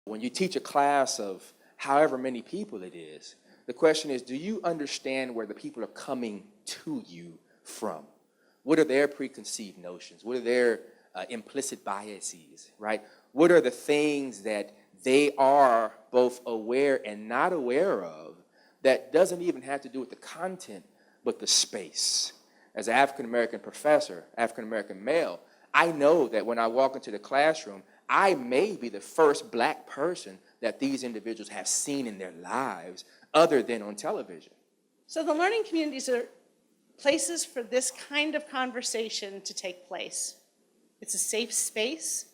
When you teach a class of however many people it is, the question is, do you understand where the people are coming to you from? What are their preconceived notions? What are their implicit biases, right? What are the things that they are both aware and not aware of that doesn't even have to do with the content, but the space? As an African-American professor, African-American male, I know that when I walk into the classroom, I may be the first black person that these individuals have seen in their lives other than on television. So the learning communities are places for this kind of conversation to take place. It's a safe space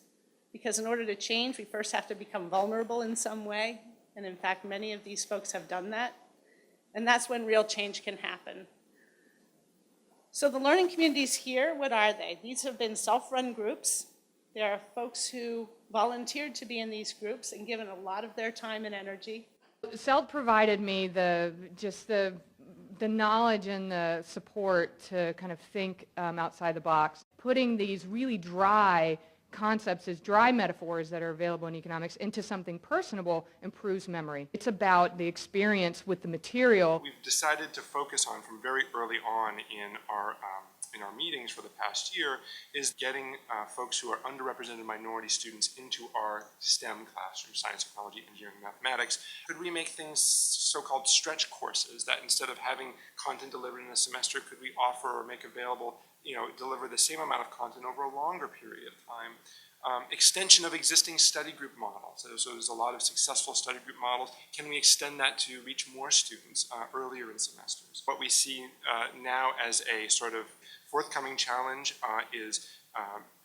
because in order to change, we first have to become vulnerable in some way. And in fact, many of these folks have done that. And that's when real change can happen. So the learning communities here, what are they? These have been self-run groups. There are folks who volunteered to be in these groups and given a lot of their time and energy. CELT provided me the knowledge and the support to kind of think outside the box. Putting these really dry concepts as dry metaphors that are available in economics into something personable improves memory. It's about the experience with the material. We've decided to focus on from very early on in our meetings for the past year is getting folks who are underrepresented minority students into our STEM classroom, science, technology, engineering, mathematics. Could we make things so-called stretch courses that instead of having content delivered in a semester, could we offer or make available, deliver the same amount of content over a longer period of time? Extension of existing study group models. So there's a lot of successful study group models. Can we extend that to reach more students earlier in semesters? What we see now as a sort of forthcoming challenge is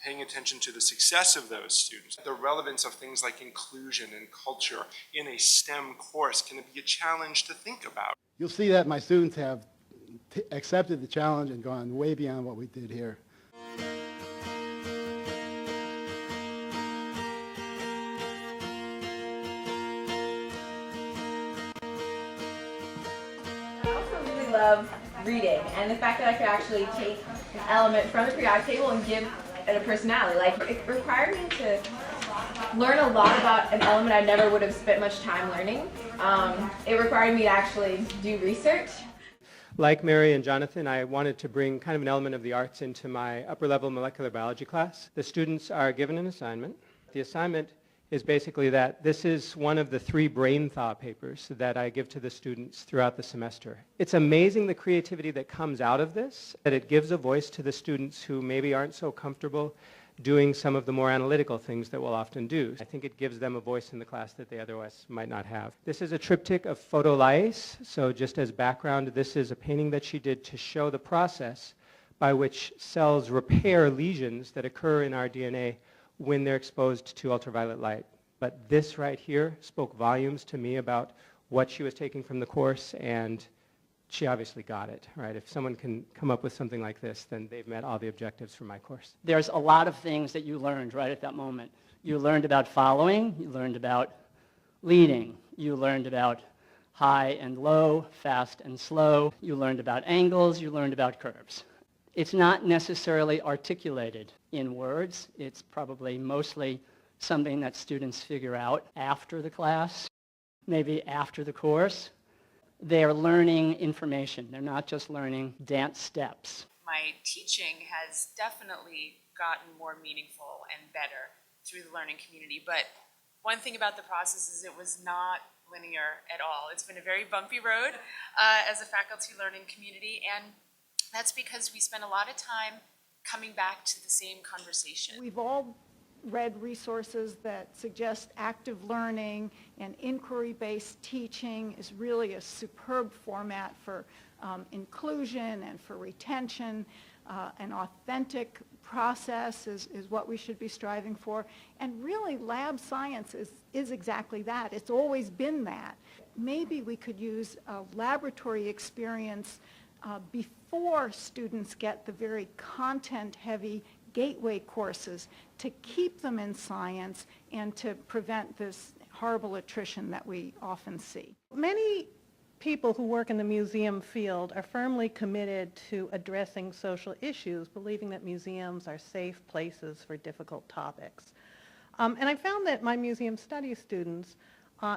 paying attention to the success of those students. The relevance of things like inclusion and culture in a STEM course can be a challenge to think about. You'll see that my students have accepted the challenge and gone way beyond what we did here. Love reading and the fact that I could actually take an element from the periodic table and give it a personality. Like, it required me to learn a lot about an element I never would have spent much time learning. It required me to actually do research. Like Mary and Jonathan, I wanted to bring kind of an element of the arts into my upper level molecular biology class. The students are given an assignment. The assignment is basically that this is one of the 3 brain thaw papers that I give to the students throughout the semester. It's amazing the creativity that comes out of this, that it gives a voice to the students who maybe aren't so comfortable doing some of the more analytical things that we'll often do. I think it gives them a voice in the class that they otherwise might not have. This is a triptych of photolysés, so just as background, this is a painting that she did to show the process by which cells repair lesions that occur in our DNA when they're exposed to ultraviolet light. But this right here spoke volumes to me about what she was taking from the course, and she obviously got it, right? If someone can come up with something like this, then they've met all the objectives for my course. There's a lot of things that you learned right at that moment. You learned about following, you learned about leading, you learned about high and low, fast and slow, you learned about angles, you learned about curves. It's not necessarily articulated in words. It's probably mostly something that students figure out after the class, maybe after the course. They're learning information. They're not just learning dance steps. My teaching has definitely gotten more meaningful and better through the learning community, but one thing about the process is it was not linear at all. It's been a very bumpy road as a faculty learning community, and that's because we spend a lot of time coming back to the same conversation. We've all read resources that suggest active learning and inquiry-based teaching is really a superb format for inclusion and for retention. An authentic process is what we should be striving for. And really, lab science is exactly that. It's always been that. Maybe we could use a laboratory experience before students get the very content-heavy gateway courses to keep them in science and to prevent this horrible attrition that we often see. Many people who work in the museum field are firmly committed to addressing social issues, believing that museums are safe places for difficult topics. And I found that my museum studies students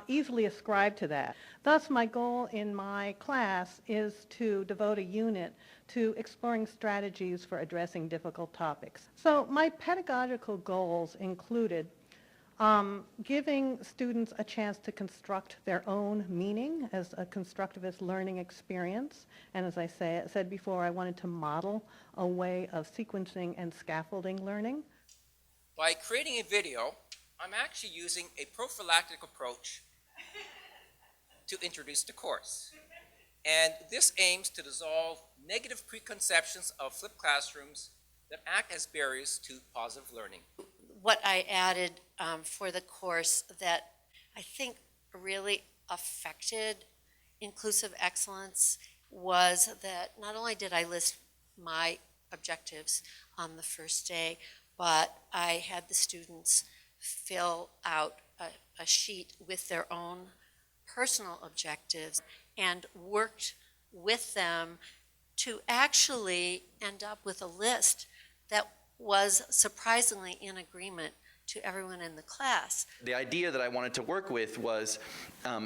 easily ascribe to that. Thus, my goal in my class is to devote a unit to exploring strategies for addressing difficult topics. So my pedagogical goals included giving students a chance to construct their own meaning as a constructivist learning experience. And as I said before, I wanted to model a way of sequencing and scaffolding learning. By creating a video, I'm actually using a prophylactic approach to introduce the course. And this aims to dissolve negative preconceptions of flipped classrooms that act as barriers to positive learning. What I added for the course that I think really affected inclusive excellence was that not only did I list my objectives on the first day, but I had the students fill out a sheet with their own personal objectives and worked with them to actually end up with a list that was surprisingly in agreement to everyone in the class. The idea that I wanted to work with was,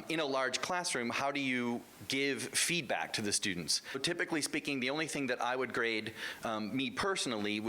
in a large classroom, how do you give feedback to the students? So typically speaking, the only thing that I would grade, me personally, would